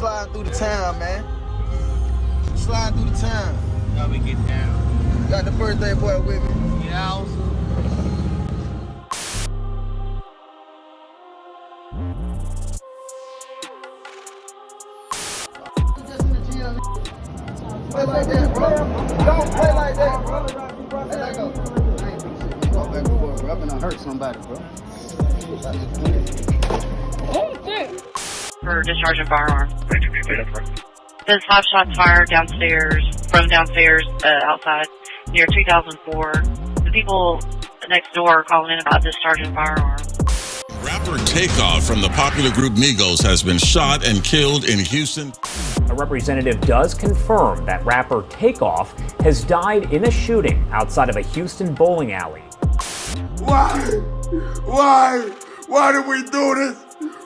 sliding through the town, man. Sliding through the town. How we get down? Got the birthday boy with me. Yeah, Play like that, bro. Don't play like that, bro. Let go. I ain't do shit. Go back and forth, bro. I'm gonna hurt somebody, bro. Oh, shit. For discharging firearm. There's 5 shots fired from downstairs outside near 2004. The people next door are calling in about discharging firearm. Rapper Takeoff from the popular group Migos has been shot and killed in Houston. A representative does confirm that rapper Takeoff has died in a shooting outside of a Houston bowling alley. Why? Why did we do this?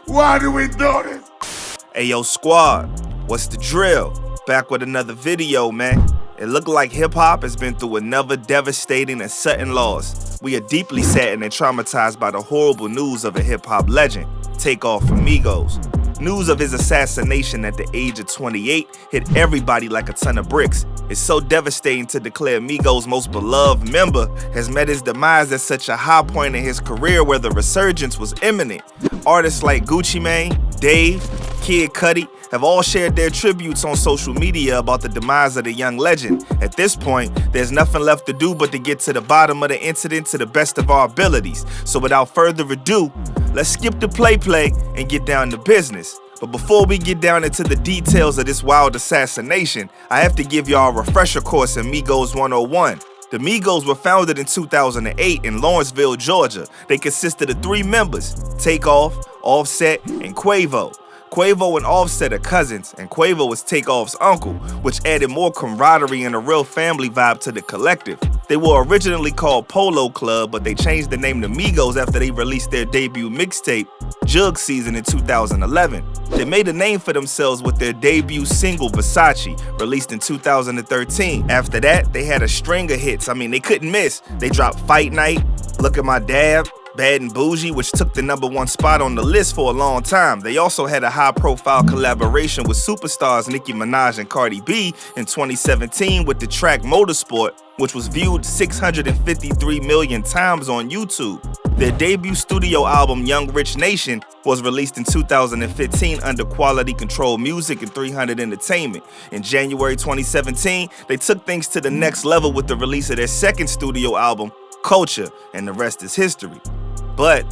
Why did we do this? Hey yo, squad, what's the drill? Back with another video, man. It looked like hip-hop has been through another devastating and sudden loss. We are deeply saddened and traumatized by the horrible news of a hip-hop legend, Takeoff from Migos. News of his assassination at the age of 28 hit everybody like a ton of bricks. It's so devastating to declare Migos' most beloved member has met his demise at such a high point in his career where the resurgence was imminent. Artists like Gucci Mane, Dave, Kid Cudi have all shared their tributes on social media about the demise of the young legend. At this point, there's nothing left to do but to get to the bottom of the incident to the best of our abilities. So without further ado, let's skip the play and get down to business. But before we get down into the details of this wild assassination, I have to give y'all a refresher course in Migos 101. The Migos were founded in 2008 in Lawrenceville, Georgia. They consisted of 3 members, Takeoff, Offset, and Quavo. Quavo and Offset are cousins, and Quavo is Takeoff's uncle, which added more camaraderie and a real family vibe to the collective. They were originally called Polo Club, but they changed the name to Migos after they released their debut mixtape, Jug Season, in 2011. They made a name for themselves with their debut single, Versace, released in 2013. After that, they had a string of hits. They couldn't miss. They dropped Fight Night, Look at My Dab, Bad and Bougie, which took the #1 spot on the list for a long time. They also had a high-profile collaboration with superstars Nicki Minaj and Cardi B in 2017 with the track Motorsport, which was viewed 653 million times on YouTube. Their debut studio album, Young Rich Nation, was released in 2015 under Quality Control Music and 300 Entertainment. In January 2017, they took things to the next level with the release of their second studio album, Culture, and the rest is history. But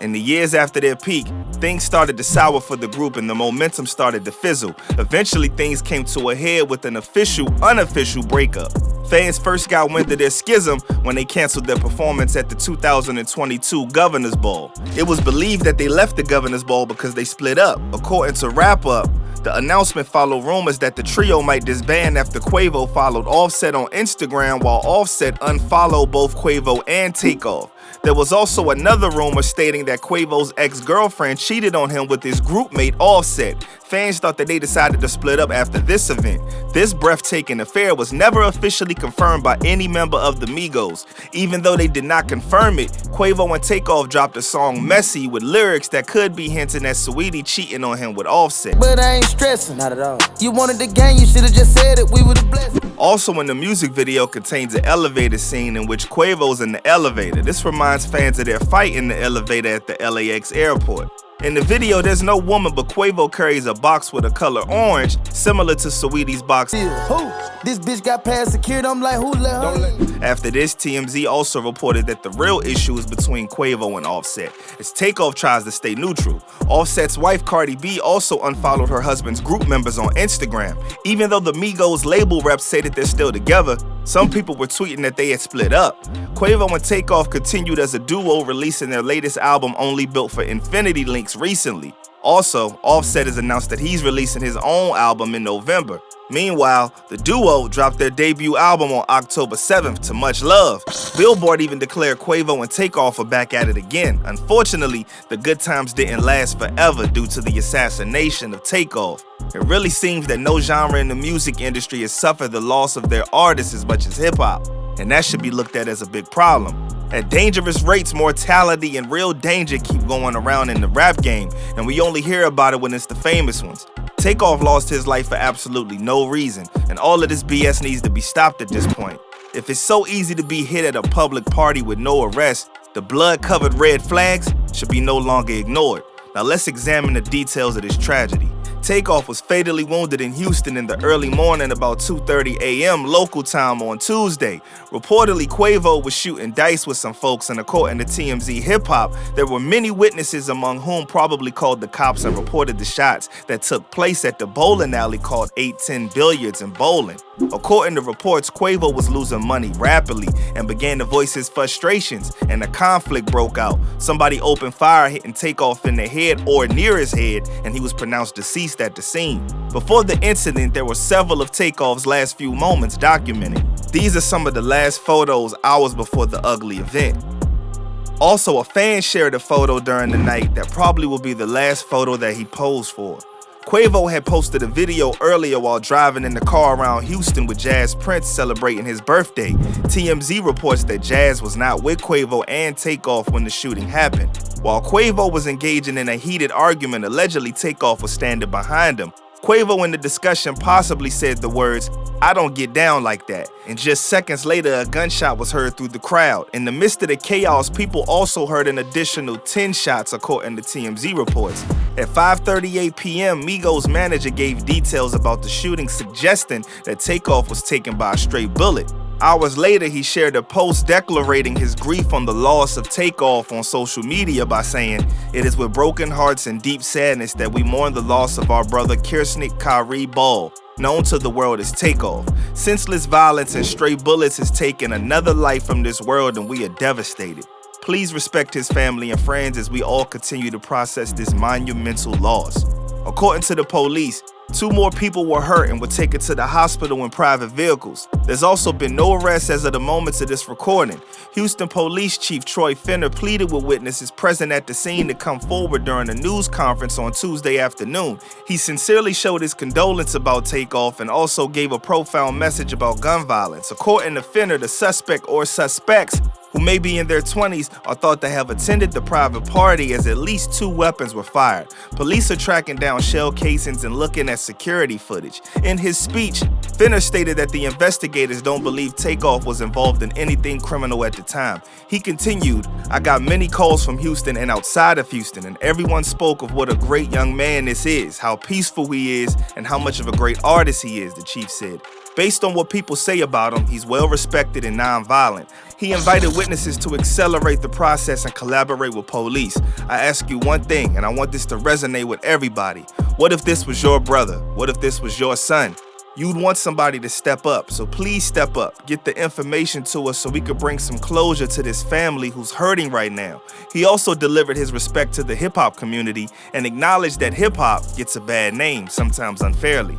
in the years after their peak, things started to sour for the group and the momentum started to fizzle. Eventually, things came to a head with an unofficial breakup. Fans first got wind of their schism when they canceled their performance at the 2022 Governor's Ball. It was believed that they left the Governor's Ball because they split up. According to Wrap Up, the announcement followed rumors that the trio might disband after Quavo followed Offset on Instagram while Offset unfollowed both Quavo and Takeoff. There was also another rumor stating that Quavo's ex-girlfriend cheated on him with his groupmate Offset. Fans thought that they decided to split up after this event. This breathtaking affair was never officially confirmed by any member of the Migos. Even though they did not confirm it, Quavo and Takeoff dropped a song Messy with lyrics that could be hinting at Saweetie cheating on him with Offset. But I ain't stressing, not at all. You wanted the game, you should've just said it, we would've blessed. Also in the music video contains an elevator scene in which Quavo's in the elevator. This reminds fans of their fight in the elevator at the LAX airport. In the video, there's no woman, but Quavo carries a box with a color orange, similar to Saweetie's box. Who? This bitch got past security, I'm like, who let her? After this, TMZ also reported that the real issue is between Quavo and Offset, as Takeoff tries to stay neutral. Offset's wife, Cardi B, also unfollowed her husband's group members on Instagram. Even though the Migos label reps say that they're still together, some people were tweeting that they had split up. Quavo and Takeoff continued as a duo, releasing their latest album, Only Built for Infinity Links, recently. Also, Offset has announced that he's releasing his own album in November. Meanwhile, the duo dropped their debut album on October 7th to much love. Billboard even declared Quavo and Takeoff are back at it again. Unfortunately, the good times didn't last forever due to the assassination of Takeoff. It really seems that no genre in the music industry has suffered the loss of their artists as much as hip-hop, and that should be looked at as a big problem. At dangerous rates, mortality and real danger keep going around in the rap game, and we only hear about it when it's the famous ones. Takeoff lost his life for absolutely no reason, and all of this BS needs to be stopped at this point. If it's so easy to be hit at a public party with no arrest, the blood-covered red flags should be no longer ignored. Now let's examine the details of this tragedy. Takeoff was fatally wounded in Houston in the early morning about 2:30 a.m. local time on Tuesday. Reportedly, Quavo was shooting dice with some folks, and according to TMZ Hip Hop, there were many witnesses among whom probably called the cops and reported the shots that took place at the bowling alley called 810 Billiards and Bowling. According to reports, Quavo was losing money rapidly and began to voice his frustrations, and a conflict broke out. Somebody opened fire, hitting Takeoff in the head or near his head, and he was pronounced deceased at the scene. Before the incident, there were several of Takeoff's last few moments documented. These are some of the last photos hours before the ugly event. Also, a fan shared a photo during the night that probably will be the last photo that he posed for. Quavo had posted a video earlier while driving in the car around Houston with Jazz Prince celebrating his birthday. TMZ reports that Jazz was not with Quavo and Takeoff when the shooting happened. While Quavo was engaging in a heated argument, allegedly Takeoff was standing behind him. Quavo in the discussion possibly said the words, "I don't get down like that," and just seconds later a gunshot was heard through the crowd. In the midst of the chaos, people also heard an additional 10 shots according to TMZ reports. At 5:38 p.m., Migos' manager gave details about the shooting, suggesting that Takeoff was taken by a stray bullet. Hours later, he shared a post declaring his grief on the loss of Takeoff on social media by saying, "It is with broken hearts and deep sadness that we mourn the loss of our brother Kirsnick Kyrie Ball, known to the world as Takeoff. Senseless violence and stray bullets has taken another life from this world, and we are devastated. Please respect his family and friends as we all continue to process this monumental loss." According to the police, 2 more people were hurt and were taken to the hospital in private vehicles. There's also been no arrests as of the moments of this recording. Houston Police Chief Troy Finner pleaded with witnesses present at the scene to come forward during a news conference on Tuesday afternoon. He sincerely showed his condolence about Takeoff and also gave a profound message about gun violence. According to Finner, the suspect or suspects, who may be in their 20s, are thought to have attended the private party as at least 2 weapons were fired. Police are tracking down shell casings and looking at security footage. In his speech, Finner stated that the investigators don't believe Takeoff was involved in anything criminal at the time. He continued, "I got many calls from Houston and outside of Houston, and everyone spoke of what a great young man this is, how peaceful he is, and how much of a great artist he is," the chief said. Based on what people say about him, he's well respected and non-violent. He invited witnesses to accelerate the process and collaborate with police. "I ask you one thing, and I want this to resonate with everybody. What if this was your brother? What if this was your son? You'd want somebody to step up, so please step up. Get the information to us so we could bring some closure to this family who's hurting right now." He also delivered his respect to the hip-hop community and acknowledged that hip-hop gets a bad name, sometimes unfairly.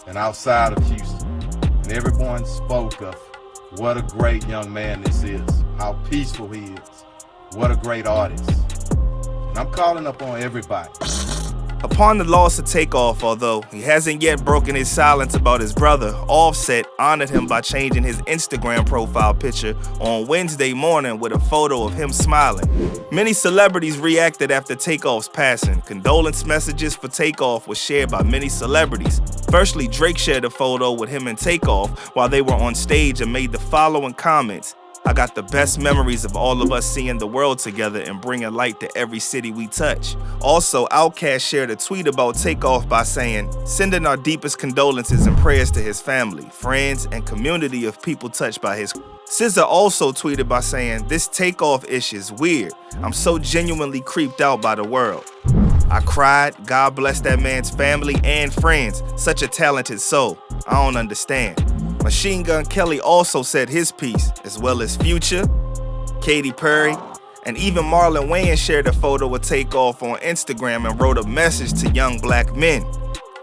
And outside of Houston, and everyone spoke of what a great young man this is, how peaceful he is, what a great artist. And I'm calling up on everybody. Upon the loss of Takeoff, although he hasn't yet broken his silence about his brother, Offset honored him by changing his Instagram profile picture on Wednesday morning with a photo of him smiling. Many celebrities reacted after Takeoff's passing. Condolence messages for Takeoff were shared by many celebrities. Firstly, Drake shared a photo with him and Takeoff while they were on stage and made the following comments: "I got the best memories of all of us seeing the world together and bringing light to every city we touch." Also, Outkast shared a tweet about Takeoff by saying, "Sending our deepest condolences and prayers to his family, friends, and community of people touched by his." SZA also tweeted by saying, "This Takeoff issue is weird. I'm so genuinely creeped out by the world. I cried. God bless that man's family and friends. Such a talented soul. I don't understand." Machine Gun Kelly also said his piece, as well as Future, Katy Perry, and even Marlon Wayans shared a photo of Takeoff on Instagram and wrote a message to young black men.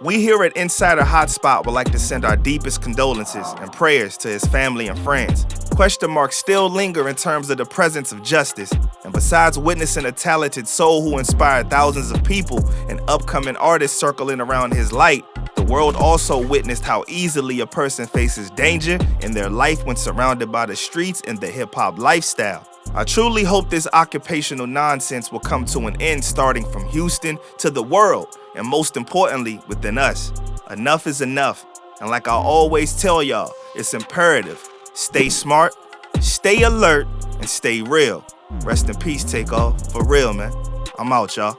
We here at Insider Hotspot would like to send our deepest condolences and prayers to his family and friends. Question marks still linger in terms of the presence of justice, and besides witnessing a talented soul who inspired thousands of people and upcoming artists circling around his light, the world also witnessed how easily a person faces danger in their life when surrounded by the streets and the hip-hop lifestyle. I truly hope this occupational nonsense will come to an end, starting from Houston to the world. and most importantly, within us. Enough is enough. And like I always tell y'all, it's imperative. Stay smart, stay alert, and stay real. Rest in peace, Takeoff. For real, man. I'm out, y'all.